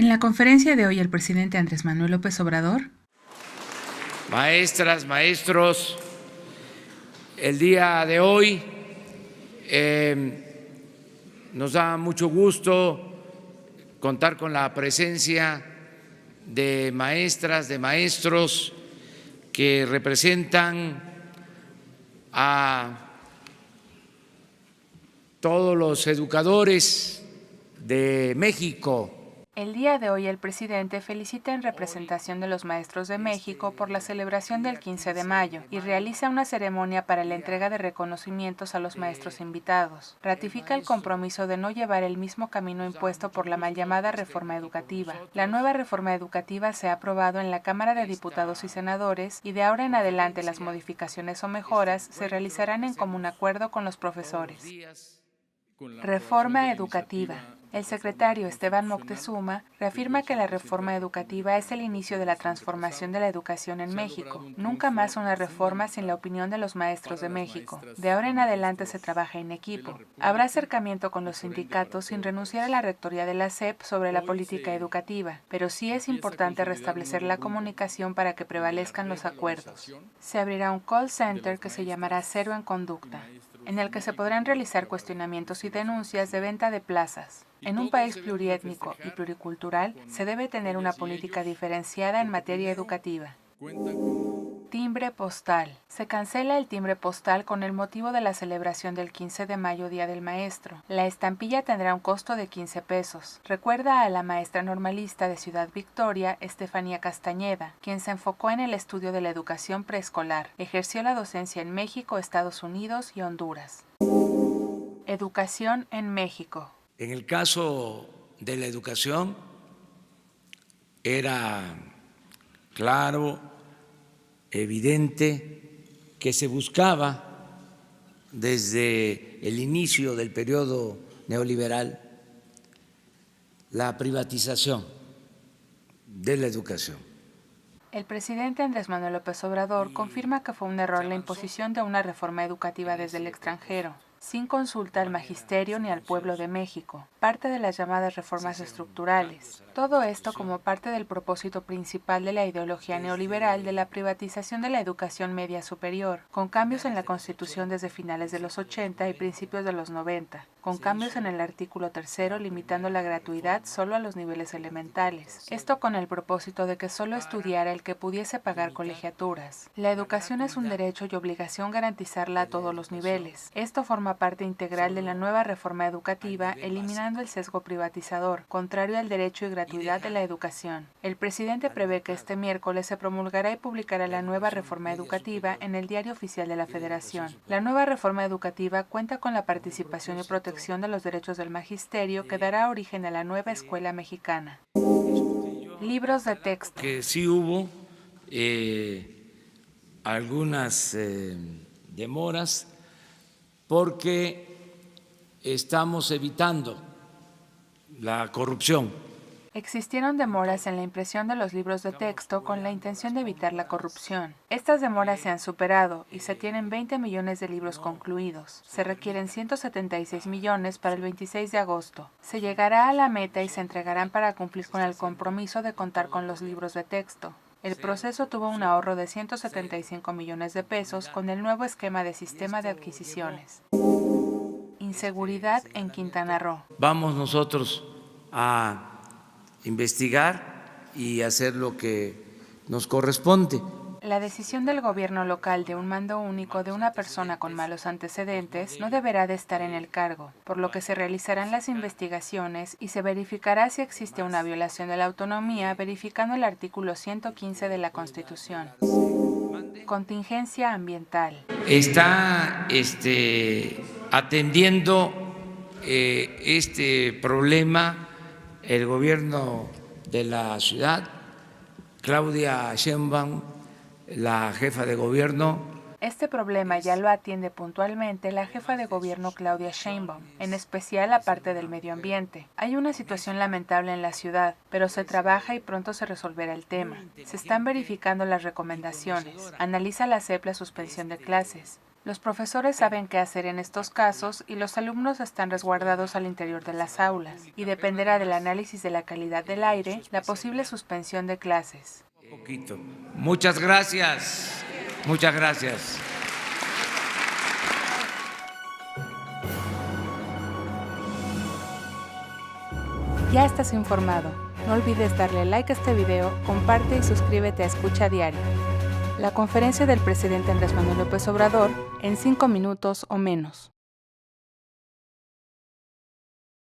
En la conferencia de hoy, el presidente Andrés Manuel López Obrador. Maestras, maestros, el día de hoy nos da mucho gusto contar con la presencia de maestras, de maestros que representan a todos los educadores de México. El día de hoy el presidente felicita en representación de los maestros de México por la celebración del 15 de mayo y realiza una ceremonia para la entrega de reconocimientos a los maestros invitados. Ratifica el compromiso de no llevar el mismo camino impuesto por la mal llamada reforma educativa. La nueva reforma educativa se ha aprobado en la Cámara de Diputados y Senadores y de ahora en adelante las modificaciones o mejoras se realizarán en común acuerdo con los profesores. Reforma educativa. El secretario Esteban Moctezuma reafirma que la reforma educativa es el inicio de la transformación de la educación en México. Nunca más una reforma sin la opinión de los maestros de México. De ahora en adelante se trabaja en equipo. Habrá acercamiento con los sindicatos sin renunciar a la rectoría de la SEP sobre la política educativa, pero sí es importante restablecer la comunicación para que prevalezcan los acuerdos. Se abrirá un call center que se llamará Cero en Conducta, en el que se podrán realizar cuestionamientos y denuncias de venta de plazas. En un país pluriétnico y pluricultural se debe tener una política diferenciada en materia educativa. Timbre postal. Se cancela el timbre postal con el motivo de la celebración del 15 de mayo, Día del Maestro. La estampilla tendrá un costo de 15 pesos. Recuerda a la maestra normalista de Ciudad Victoria, Estefanía Castañeda, quien se enfocó en el estudio de la educación preescolar. Ejerció la docencia en México, Estados Unidos y Honduras. Educación en México. En el caso de la educación era claro, evidente, que se buscaba desde el inicio del periodo neoliberal la privatización de la educación. El presidente Andrés Manuel López Obrador confirma que fue un error la imposición de una reforma educativa desde el extranjero, sin consulta al magisterio ni al pueblo de México, parte de las llamadas reformas estructurales. Todo esto como parte del propósito principal de la ideología neoliberal de la privatización de la educación media superior, con cambios en la Constitución desde finales de los 80 y principios de los 90, con cambios en el artículo 3 limitando la gratuidad solo a los niveles elementales. Esto con el propósito de que solo estudiara el que pudiese pagar colegiaturas. La educación es un derecho y obligación garantizarla a todos los niveles. Esto forma parte integral de la nueva reforma educativa, eliminando el sesgo privatizador, contrario al derecho y gratuidad de la educación. El presidente prevé que este miércoles se promulgará y publicará la nueva reforma educativa en el Diario Oficial de la Federación. La nueva reforma educativa cuenta con la participación y protección de los derechos del magisterio que dará origen a la nueva escuela mexicana. Libros de texto. Que sí hubo algunas demoras porque estamos evitando la corrupción. Existieron demoras en la impresión de los libros de texto con la intención de evitar la corrupción. Estas demoras se han superado y se tienen 20 millones de libros concluidos. Se requieren 176 millones para el 26 de agosto. Se llegará a la meta y se entregarán para cumplir con el compromiso de contar con los libros de texto. El proceso tuvo un ahorro de 175 millones de pesos con el nuevo esquema de sistema de adquisiciones. Inseguridad en Quintana Roo. Vamos nosotros a investigar y hacer lo que nos corresponde. La decisión del gobierno local de un mando único de una persona con malos antecedentes no deberá de estar en el cargo, por lo que se realizarán las investigaciones y se verificará si existe una violación de la autonomía verificando el artículo 115 de la Constitución. Contingencia ambiental. Está atendiendo este problema el gobierno de la ciudad, Claudia Sheinbaum, la jefa de gobierno. Este problema ya lo atiende puntualmente la jefa de gobierno Claudia Sheinbaum, en especial la parte del medio ambiente. Hay una situación lamentable en la ciudad, pero se trabaja y pronto se resolverá el tema. Se están verificando las recomendaciones. Analiza la SEP la suspensión de clases. Los profesores saben qué hacer en estos casos y los alumnos están resguardados al interior de las aulas, y dependerá del análisis de la calidad del aire la posible suspensión de clases. Muchas gracias. Muchas gracias. Ya estás informado. No olvides darle like a este video, comparte y suscríbete a Escucha Diario. La conferencia del presidente Andrés Manuel López Obrador en 5 minutos o menos.